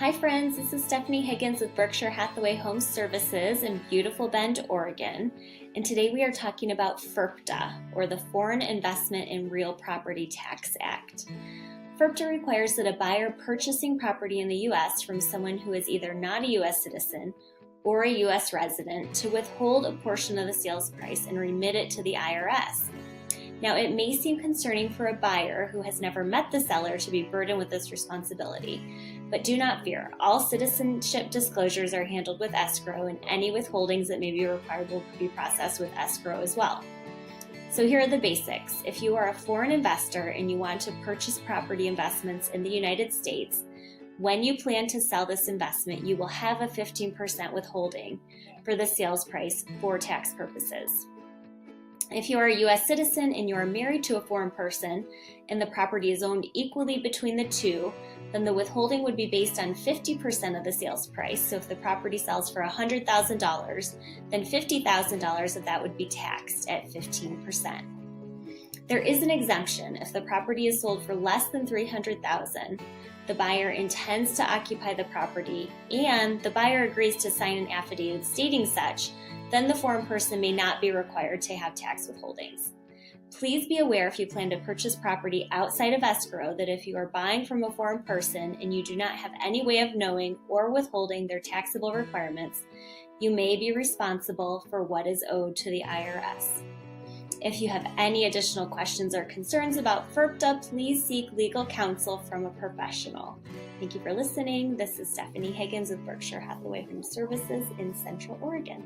Hi friends, this is Stephanie Higgins with Berkshire Hathaway Home Services in beautiful Bend, Oregon. And today we are talking about FIRPTA, or the Foreign Investment in Real Property Tax Act. FIRPTA requires that a buyer purchasing property in the U.S. from someone who is either not a U.S. citizen or a U.S. resident to withhold a portion of the sales price and remit it to the IRS. Now, it may seem concerning for a buyer who has never met the seller to be burdened with this responsibility, but do not fear. All citizenship disclosures are handled with Escrow, and any withholdings that may be required will be processed with Escrow as well. So here are the basics. If you are a foreign investor and you want to purchase property investments in the United States, when you plan to sell this investment, you will have a 15% withholding for the sales price for tax purposes. If you are a U.S. citizen and you are married to a foreign person and the property is owned equally between the two, then the withholding would be based on 50% of the sales price. So if the property sells for $100,000, then $50,000 of that would be taxed at 15%. There is an exemption if the property is sold for less than $300,000. The buyer intends to occupy the property and the buyer agrees to sign an affidavit stating such, then the foreign person may not be required to have tax withholdings. Please be aware if you plan to purchase property outside of escrow that if you are buying from a foreign person and you do not have any way of knowing or withholding their taxable requirements, you may be responsible for what is owed to the IRS. If you have any additional questions or concerns about FIRPTA, please seek legal counsel from a professional. Thank you for listening. This is Stephanie Higgins with Berkshire Hathaway Home Services in Central Oregon.